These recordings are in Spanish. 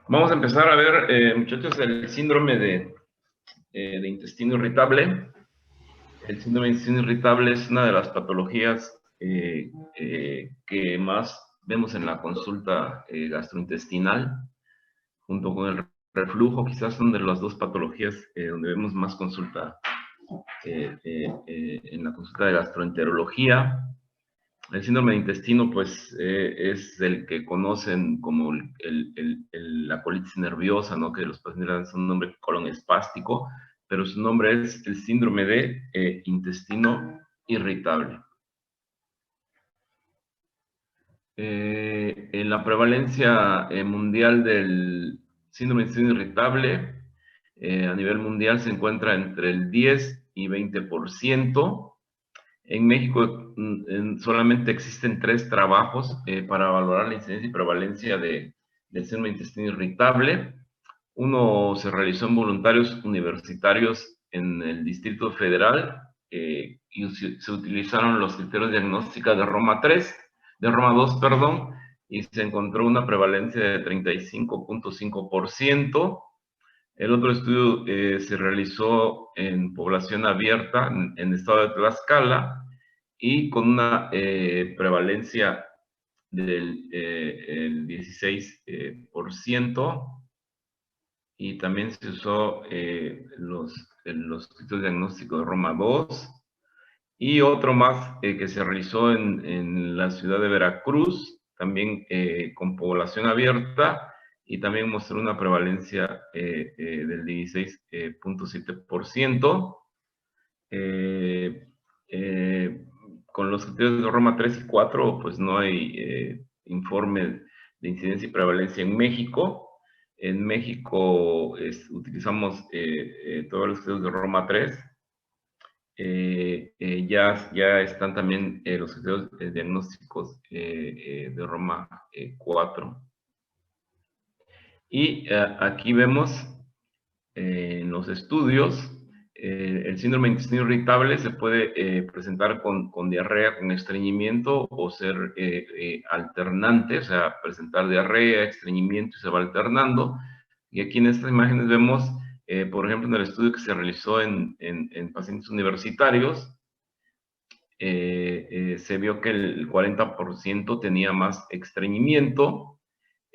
Vamos a empezar a ver, muchachos, el síndrome de intestino irritable. El síndrome de intestino irritable es una de las patologías que más vemos en la consulta gastrointestinal, junto con el reflujo. Quizás son de las dos patologías donde vemos más consulta en la consulta de gastroenterología. El síndrome de intestino, pues, es el que conocen como la colitis nerviosa, ¿no? Que los pacientes le dan un nombre colon espástico, pero su nombre es el síndrome de intestino irritable. En la prevalencia mundial del síndrome de intestino irritable, a nivel mundial se encuentra entre el 10 y 20%. En México solamente existen 3 trabajos para valorar la incidencia y prevalencia del síndrome de intestino irritable. Uno se realizó en voluntarios universitarios en el Distrito Federal y se utilizaron los criterios diagnósticos de Roma 3, de Roma 2, perdón, y se encontró una prevalencia de 35.5%. El otro estudio se realizó en población abierta en el estado de Tlaxcala y con una prevalencia del 16%, y también se usó los criterios diagnósticos de Roma 2, y otro más que se realizó en la ciudad de Veracruz, también con población abierta, y también mostró una prevalencia del 16.7%. Con los criterios de Roma 3 y 4, pues no hay informe de incidencia y prevalencia en México. En México utilizamos todos los criterios de Roma 3. Ya están también los criterios diagnósticos de Roma 4. Y aquí vemos en los estudios, el síndrome de intestino irritable se puede presentar con diarrea, con estreñimiento, o ser alternante, o sea, presentar diarrea, estreñimiento y se va alternando. Y aquí en estas imágenes vemos, por ejemplo, en el estudio que se realizó en pacientes universitarios, se vio que el 40% tenía más estreñimiento.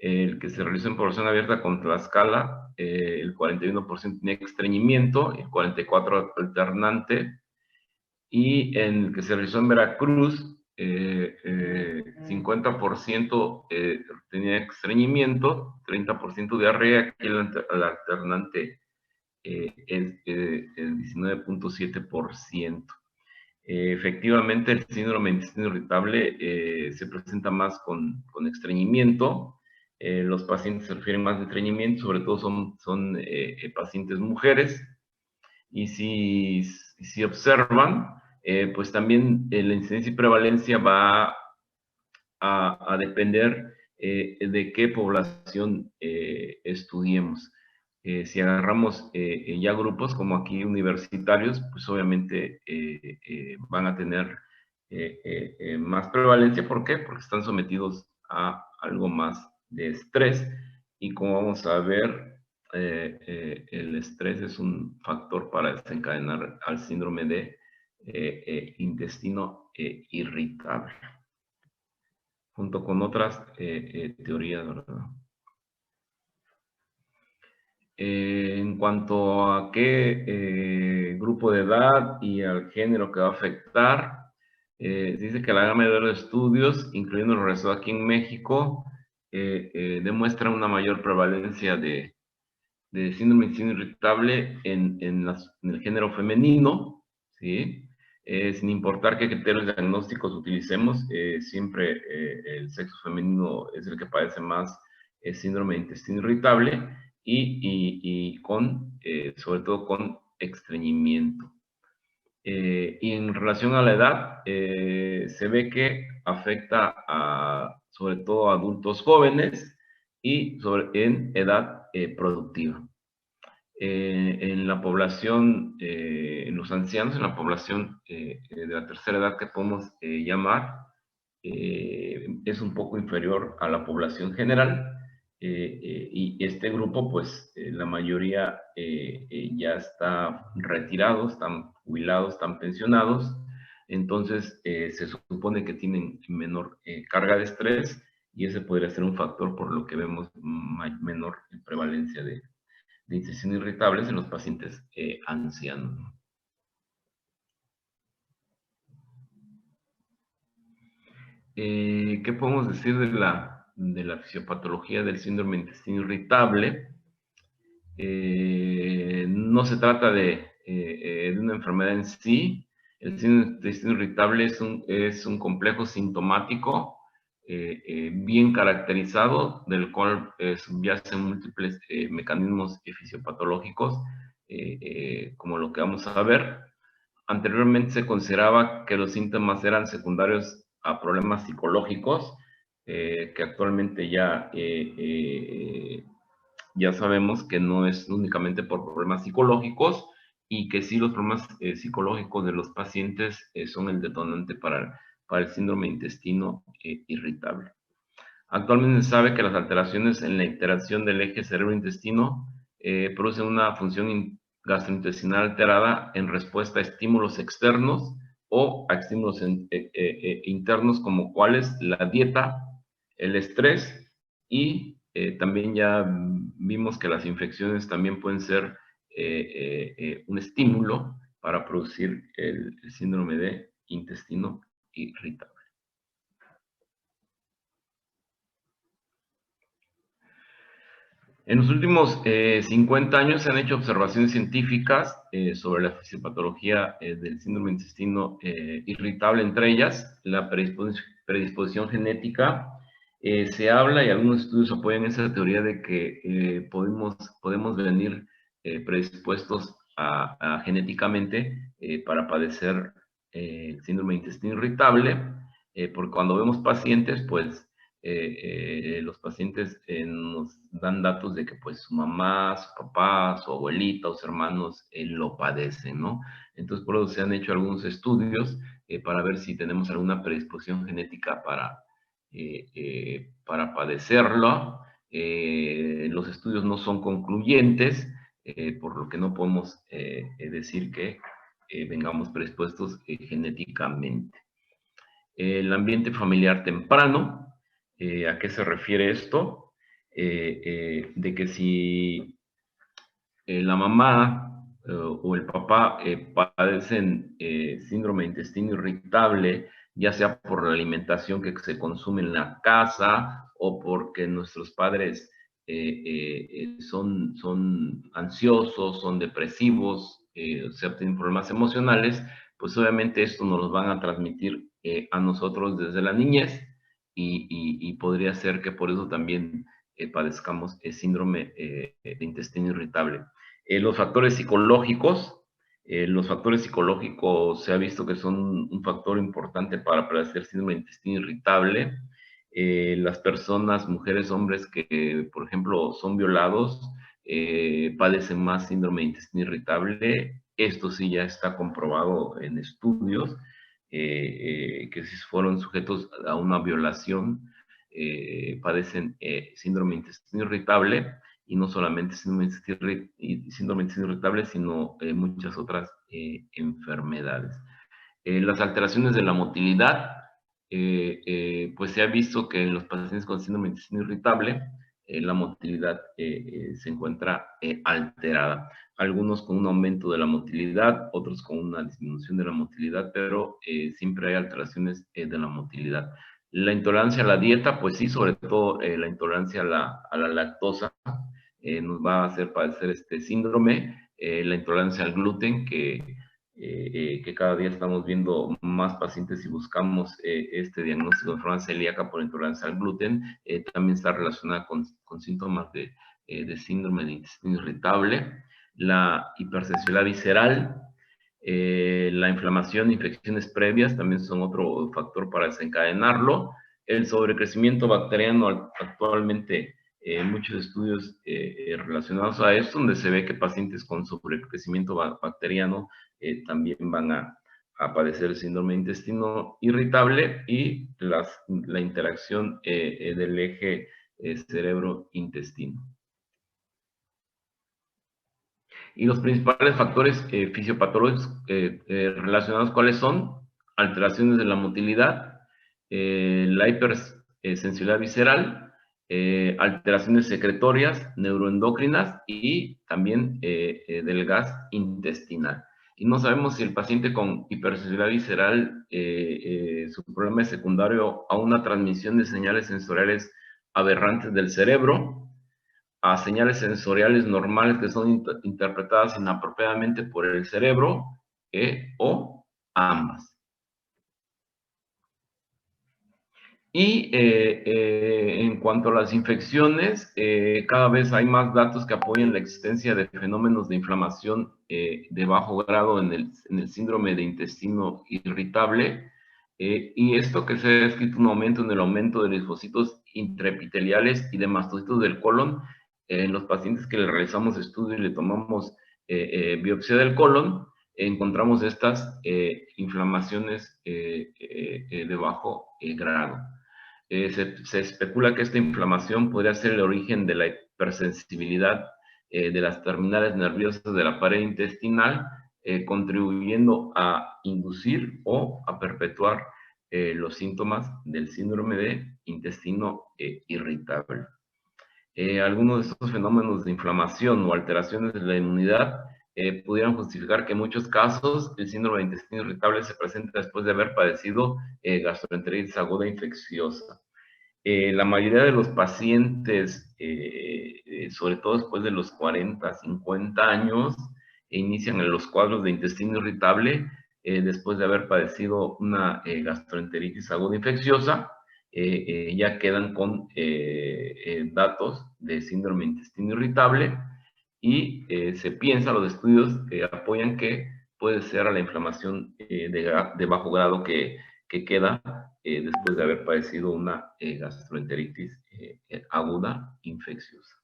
El que se realizó en población abierta con Tlaxcala, el 41% tenía estreñimiento, el 44% alternante, y en el que se realizó en Veracruz, 50% tenía estreñimiento, 30% diarrea, y el alternante es el 19.7%. Efectivamente, el síndrome de intestino irritable se presenta más con estreñimiento. Los pacientes se refieren más de estreñimiento, sobre todo son pacientes mujeres. Y si observan, pues también la incidencia y prevalencia va a depender de qué población estudiemos. Si agarramos ya grupos como aquí universitarios, pues obviamente van a tener más prevalencia. ¿Por qué? Porque están sometidos a algo más de estrés, y como vamos a ver, el estrés es un factor para desencadenar al síndrome de intestino irritable, junto con otras teorías, ¿verdad? En cuanto a qué grupo de edad y al género que va a afectar, dice que la gran mayoría de los estudios, incluyendo los realizados aquí en México, demuestran una mayor prevalencia de síndrome de intestino irritable en el género femenino, ¿sí? Sin importar qué criterios diagnósticos utilicemos, siempre el sexo femenino es el que padece más síndrome de intestino irritable, y sobre todo con estreñimiento. Y en relación a la edad, se ve que afecta sobre todo a adultos jóvenes y en edad productiva. En la población, en los ancianos, en la población de la tercera edad, que podemos llamar, es un poco inferior a la población general. y este grupo, pues la mayoría ya está retirado, están jubilados, están pensionados, entonces se supone que tienen menor carga de estrés y ese podría ser un factor por lo que vemos menor prevalencia de intestino irritables en los pacientes ancianos. ¿Qué podemos decir de la fisiopatología del síndrome de intestino irritable? No se trata de una enfermedad en sí. El síndrome de intestino irritable es un complejo sintomático bien caracterizado, del cual subyacen múltiples mecanismos fisiopatológicos, como lo que vamos a ver. Anteriormente se consideraba que los síntomas eran secundarios a problemas psicológicos, que actualmente ya sabemos que no es únicamente por problemas psicológicos y que sí los problemas psicológicos de los pacientes son el detonante para el síndrome de intestino irritable. Actualmente se sabe que las alteraciones en la interacción del eje cerebro-intestino producen una función gastrointestinal alterada en respuesta a estímulos externos o a estímulos internos, como cuáles la dieta, el estrés y también ya vimos que las infecciones también pueden ser un estímulo para producir el síndrome de intestino irritable. En los últimos 50 años se han hecho observaciones científicas sobre la fisiopatología del síndrome de intestino irritable, entre ellas la predisposición genética. Se habla y algunos estudios apoyan esa teoría de que podemos venir predispuestos genéticamente para padecer el síndrome de intestino irritable, porque cuando vemos pacientes, pues los pacientes nos dan datos de que pues su mamá, su papá, su abuelita o sus hermanos lo padecen, ¿no? Entonces por eso se han hecho algunos estudios para ver si tenemos alguna predisposición genética para padecerlo. Los estudios no son concluyentes, por lo que no podemos decir que vengamos predispuestos genéticamente. El ambiente familiar temprano, ¿a qué se refiere esto? De que si la mamá o el papá padecen síndrome de intestino irritable, ya sea por la alimentación que se consume en la casa o porque nuestros padres son ansiosos, son depresivos, o sea, tienen problemas emocionales, pues obviamente esto nos los van a transmitir a nosotros desde la niñez y podría ser que por eso también padezcamos el síndrome de intestino irritable. Los factores psicológicos se ha visto que son un factor importante para padecer síndrome de intestino irritable. Las personas, mujeres, hombres que, por ejemplo, son violados, padecen más síndrome de intestino irritable. Esto sí ya está comprobado en estudios, que si fueron sujetos a una violación, padecen síndrome de intestino irritable, y no solamente síndrome de intestino irritable, sino muchas otras enfermedades. Las alteraciones de la motilidad, pues se ha visto que en los pacientes con síndrome de intestino irritable, la motilidad se encuentra alterada. Algunos con un aumento de la motilidad, otros con una disminución de la motilidad, pero siempre hay alteraciones de la motilidad. La intolerancia a la dieta, pues sí, sobre todo la intolerancia a la lactosa nos va a hacer padecer este síndrome. La intolerancia al gluten, que cada día estamos viendo más pacientes y buscamos este diagnóstico de enfermedad celíaca por intolerancia al gluten, también está relacionada con síntomas de síndrome de intestino irritable. La hipersensibilidad visceral, la inflamación, infecciones previas también son otro factor para desencadenarlo. El sobrecrecimiento bacteriano, actualmente muchos estudios relacionados a esto, donde se ve que pacientes con sobrecrecimiento bacteriano también van a padecer el síndrome de intestino irritable, y la interacción del eje cerebro-intestino. Y los principales factores fisiopatológicos relacionados, ¿cuáles son? Alteraciones de la motilidad, la hipersensibilidad visceral, alteraciones secretorias, neuroendocrinas y también del gas intestinal. Y no sabemos si el paciente con hipersensibilidad visceral, su problema es secundario a una transmisión de señales sensoriales aberrantes del cerebro, a señales sensoriales normales que son interpretadas inapropiadamente por el cerebro, o ambas. Y en cuanto a las infecciones, cada vez hay más datos que apoyan la existencia de fenómenos de inflamación de bajo grado en el síndrome de intestino irritable. Y esto que se ha descrito un aumento en el aumento de linfocitos intraepiteliales y de mastocitos del colon en los pacientes que le realizamos estudios y le tomamos biopsia del colon, encontramos estas inflamaciones de bajo grado. Se especula que esta inflamación podría ser el origen de la hipersensibilidad de las terminales nerviosas de la pared intestinal, contribuyendo a inducir o a perpetuar los síntomas del síndrome de intestino irritable. Algunos de estos fenómenos de inflamación o alteraciones de la inmunidad pudieran justificar que en muchos casos el síndrome de intestino irritable se presenta después de haber padecido gastroenteritis aguda infecciosa. La mayoría de los pacientes, sobre todo después de los 40, 50 años, inician en los cuadros de intestino irritable después de haber padecido una gastroenteritis aguda infecciosa. Ya quedan con datos de síndrome de intestino irritable y se piensa, los estudios apoyan que puede ser a la inflamación de bajo grado que queda después de haber padecido una gastroenteritis aguda infecciosa.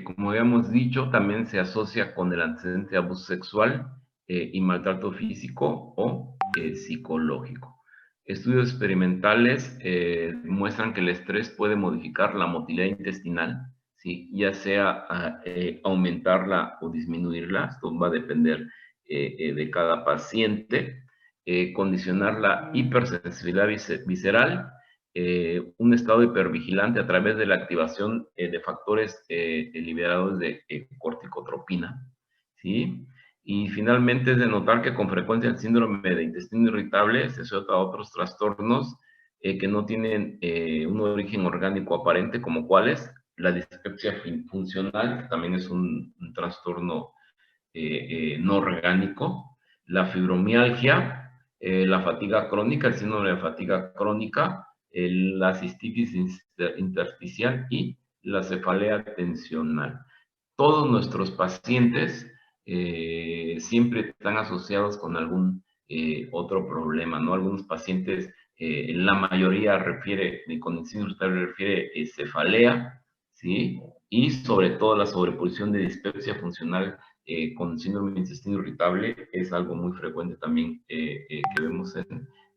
Como habíamos dicho, también se asocia con el antecedente de abuso sexual y maltrato físico o psicológico. Estudios experimentales muestran que el estrés puede modificar la motilidad intestinal, ¿sí? Ya sea aumentarla o disminuirla, esto va a depender de cada paciente, condicionar la hipersensibilidad visceral, un estado hipervigilante a través de la activación de factores liberados de corticotropina, ¿sí? Y finalmente es de notar que con frecuencia el síndrome de intestino irritable se asocia a otros trastornos que no tienen un origen orgánico aparente, como cuáles, la dispepsia funcional, que también es un trastorno no orgánico, la fibromialgia, la fatiga crónica, el síndrome de fatiga crónica, la cistitis intersticial y la cefalea tensional. Todos nuestros pacientes siempre están asociados con algún otro problema, ¿no? Algunos pacientes, la mayoría refiere, con intestino irritable refiere cefalea, ¿sí? Y sobre todo la sobreposición de dispepsia funcional con síndrome de intestino irritable es algo muy frecuente también que vemos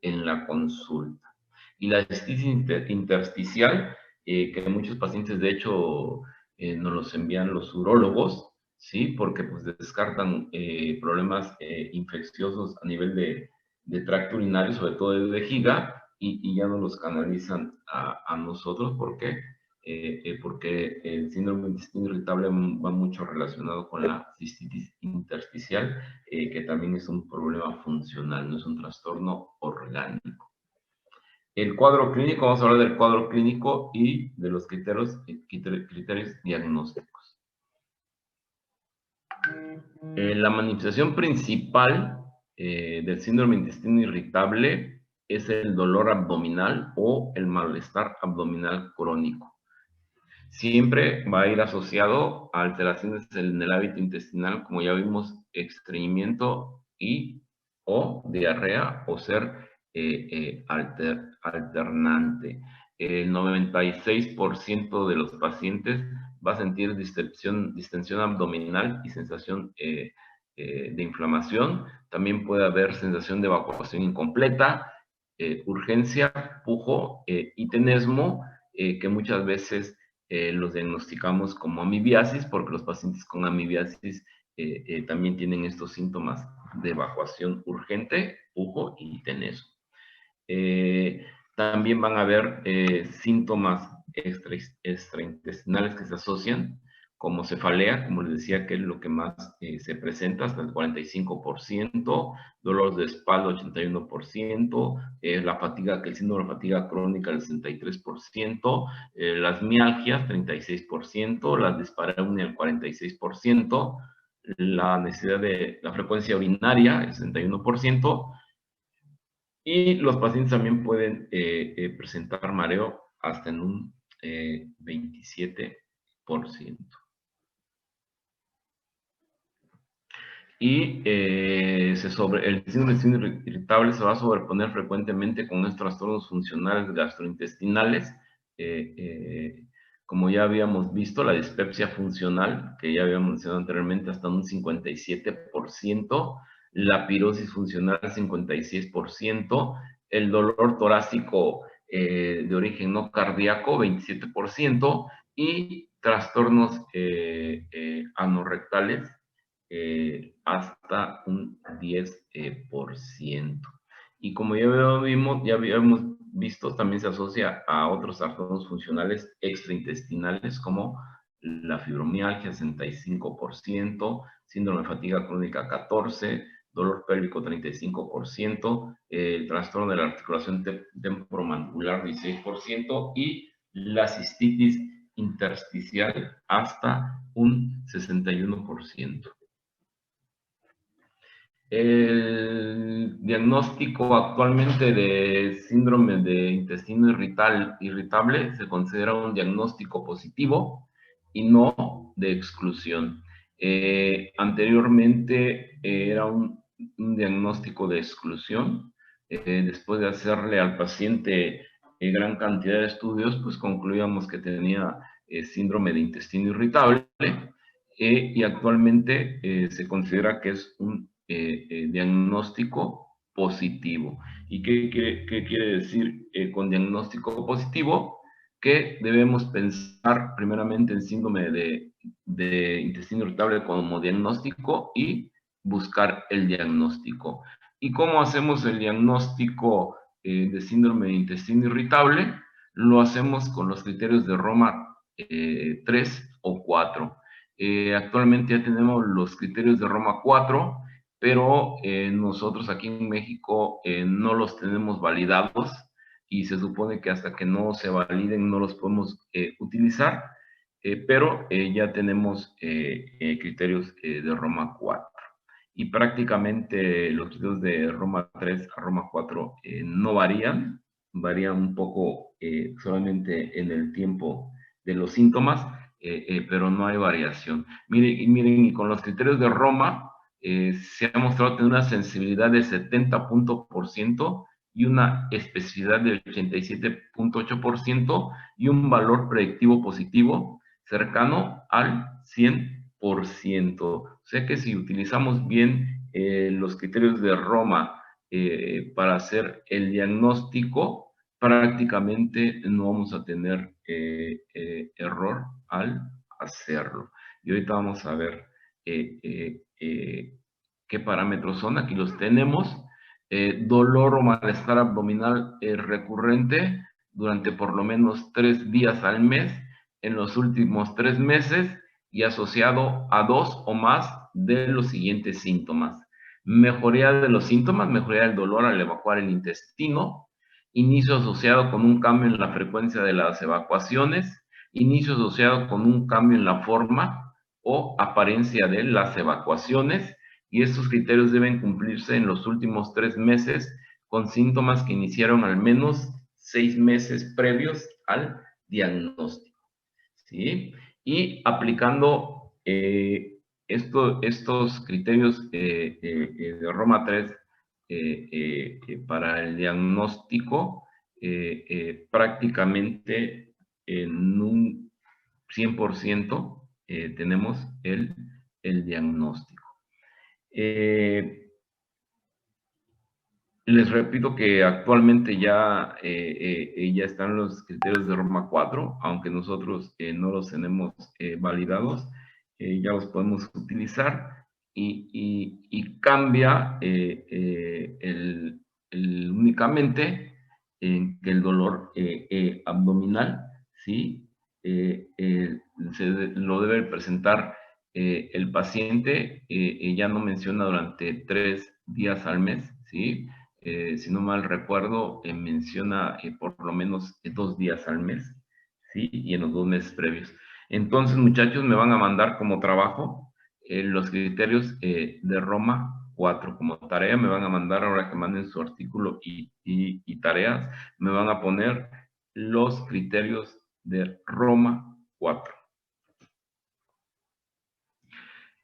en la consulta. Y la cistitis intersticial, que muchos pacientes de hecho nos los envían los urólogos, ¿sí? Porque pues descartan problemas infecciosos a nivel de tracto urinario, sobre todo de vejiga, y ya no los canalizan a nosotros. ¿Por qué? Porque el síndrome de intestino irritable va mucho relacionado con la cistitis intersticial, que también es un problema funcional, no es un trastorno orgánico. El cuadro clínico, vamos a hablar del cuadro clínico y de los criterios diagnósticos. La manifestación principal del síndrome de intestino irritable es el dolor abdominal o el malestar abdominal crónico. Siempre va a ir asociado a alteraciones en el hábito intestinal, como ya vimos, estreñimiento y o diarrea o ser alternante. El 96% de los pacientes va a sentir distensión abdominal y sensación de inflamación. También puede haber sensación de evacuación incompleta urgencia, pujo y tenesmo, que muchas veces los diagnosticamos como amibiasis, porque los pacientes con amibiasis también tienen estos síntomas de evacuación urgente, pujo y tenesmo. También van a haber síntomas extraintestinales que se asocian, como cefalea, como les decía, que es lo que más se presenta, hasta el 45%, dolor de espalda, 81%, la fatiga, que el síndrome de fatiga crónica, el 63%, las mialgias, 36%, la dispareunia, el 46%, la necesidad de la frecuencia urinaria, el 61%, y los pacientes también pueden presentar mareo hasta en un 27%. Y el síndrome de intestino irritable se va a sobreponer frecuentemente con estos trastornos funcionales gastrointestinales. Como ya habíamos visto, la dispepsia funcional, que ya habíamos mencionado anteriormente, hasta un 57%, la pirosis funcional 56%, el dolor torácico de origen no cardíaco 27%, y trastornos anorrectales hasta un 10%. Y como ya habíamos visto, también se asocia a otros trastornos funcionales extraintestinales como la fibromialgia, 65%, síndrome de fatiga crónica, 14%, dolor pélvico, 35%, el trastorno de la articulación temporomandibular, 16%, y la cistitis intersticial hasta un 61%. El diagnóstico actualmente de síndrome de intestino irritable se considera un diagnóstico positivo y no de exclusión. Anteriormente era un diagnóstico de exclusión. Después de hacerle al paciente gran cantidad de estudios, pues concluíamos que tenía síndrome de intestino irritable, y actualmente se considera que es un diagnóstico positivo. ¿Y qué quiere decir con diagnóstico positivo? Que debemos pensar primeramente en síndrome de intestino irritable como diagnóstico y buscar el diagnóstico. ¿Y cómo hacemos el diagnóstico de síndrome de intestino irritable? Lo hacemos con los criterios de Roma 3 o 4. Actualmente ya tenemos los criterios de Roma 4, pero nosotros aquí en México no los tenemos validados y se supone que hasta que no se validen no los podemos utilizar, pero ya tenemos criterios de Roma 4. Y prácticamente los criterios de Roma 3 a Roma 4 no varían un poco solamente en el tiempo de los síntomas, pero no hay variación. Miren, y con los criterios de Roma se ha mostrado tener una sensibilidad de 70% y una especificidad del 87.8% y un valor predictivo positivo cercano al 100%. O sea que si utilizamos bien los criterios de Roma para hacer el diagnóstico, prácticamente no vamos a tener error al hacerlo. Y ahorita vamos a ver qué parámetros son. Aquí los tenemos. Dolor o malestar abdominal recurrente durante por lo menos 3 días al mes en los últimos 3 meses y asociado a 2 o más de los siguientes síntomas. Mejoría de los síntomas, mejoría del dolor al evacuar el intestino, inicio asociado con un cambio en la frecuencia de las evacuaciones, inicio asociado con un cambio en la forma o apariencia de las evacuaciones, y estos criterios deben cumplirse en los últimos 3 meses con síntomas que iniciaron al menos 6 meses previos al diagnóstico, ¿sí? Y aplicando estos criterios de Roma 3 para el diagnóstico, prácticamente en un 100% tenemos el diagnóstico. Les repito que actualmente ya están los criterios de Roma 4, aunque nosotros no los tenemos validados, ya los podemos utilizar y cambia únicamente en que el dolor abdominal, ¿sí? Lo debe presentar el paciente, ya no menciona durante 3 días al mes, ¿sí? Si no mal recuerdo, menciona por lo menos 2 días al mes, ¿sí? Y en los 2 meses previos. Entonces, muchachos, me van a mandar como trabajo los criterios de Roma 4 como tarea. Me van a mandar, ahora que manden su artículo y tareas, me van a poner los criterios de Roma 4.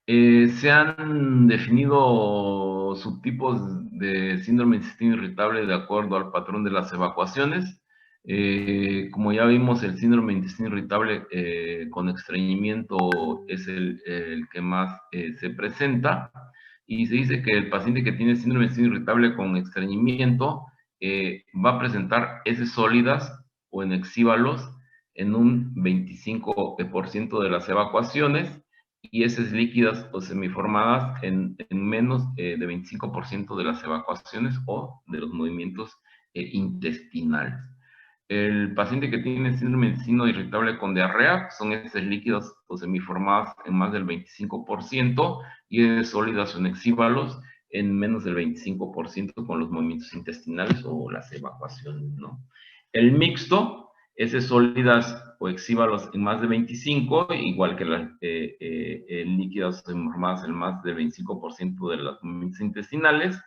Se han definido subtipos de síndrome de intestino irritable de acuerdo al patrón de las evacuaciones. Como ya vimos, el síndrome de intestino irritable con estreñimiento es el que más se presenta. Y se dice que el paciente que tiene síndrome de intestino irritable con estreñimiento va a presentar heces sólidas o enexíbalos en un 25% de las evacuaciones y heces líquidas o semiformadas en menos de 25% de las evacuaciones o de los movimientos intestinales. El paciente que tiene síndrome de intestino irritable con diarrea son heces líquidas o semiformadas en más del 25% y heces sólidas o enexíbalos en menos del 25% con los movimientos intestinales o las evacuaciones, ¿no? El mixto, heces sólidas o exíbalos en más de 25, igual que las líquidas semiformadas en más del 25% de los movimientos intestinales,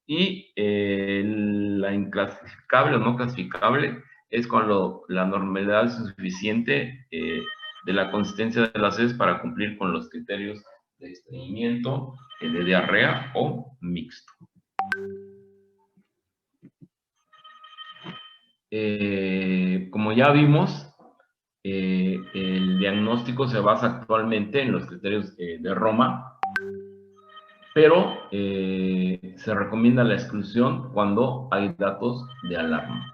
y la inclasificable o no clasificable es cuando la normalidad es suficiente de la consistencia de las heces para cumplir con los criterios de estreñimiento, de diarrea o mixto. Como ya vimos, el diagnóstico se basa actualmente en los criterios de Roma, pero se recomienda la exclusión cuando hay datos de alarma.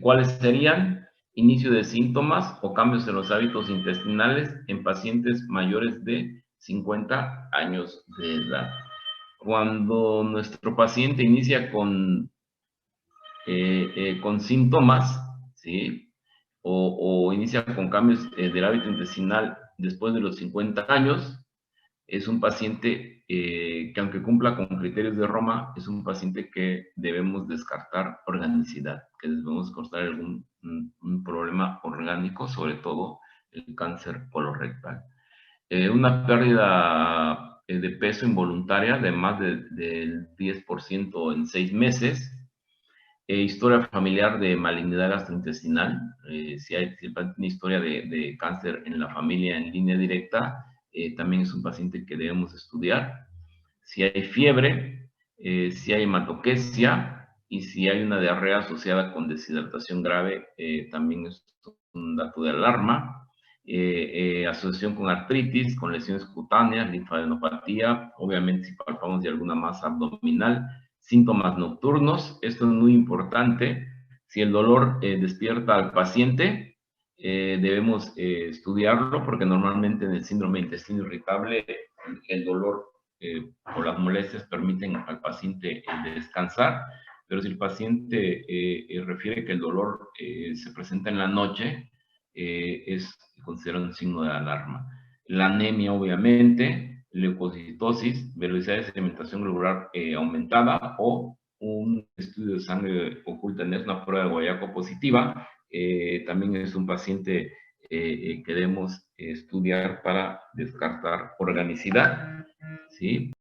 ¿Cuáles serían? Inicio de síntomas o cambios en los hábitos intestinales en pacientes mayores de 50 años de edad. Cuando nuestro paciente inicia con síntomas, ¿sí? O inicia con cambios del hábito intestinal después de los 50 años, es un paciente que aunque cumpla con criterios de Roma, es un paciente que debemos descartar organicidad, que debemos descartar algún un problema orgánico, sobre todo el cáncer colorectal. Una pérdida de peso involuntaria de más del 10% en 6 meses, historia familiar de malignidad gastrointestinal, si hay una historia de cáncer en la familia en línea directa, también es un paciente que debemos estudiar. Si hay fiebre, si hay hematoquesia y si hay una diarrea asociada con deshidratación grave, también es un dato de alarma. Asociación con artritis, con lesiones cutáneas, linfadenopatía, obviamente si palpamos de alguna masa abdominal, síntomas nocturnos, esto es muy importante. Si el dolor despierta al paciente, debemos estudiarlo porque normalmente en el síndrome de intestino irritable el dolor o las molestias permiten al paciente descansar, pero si el paciente refiere que el dolor se presenta en la noche, es considerado un signo de alarma. La anemia, obviamente, leucocitosis, velocidad de sedimentación globular aumentada o un estudio de sangre oculta en una prueba de guayaco positiva, también es un paciente que debemos estudiar para descartar organicidad, ¿sí?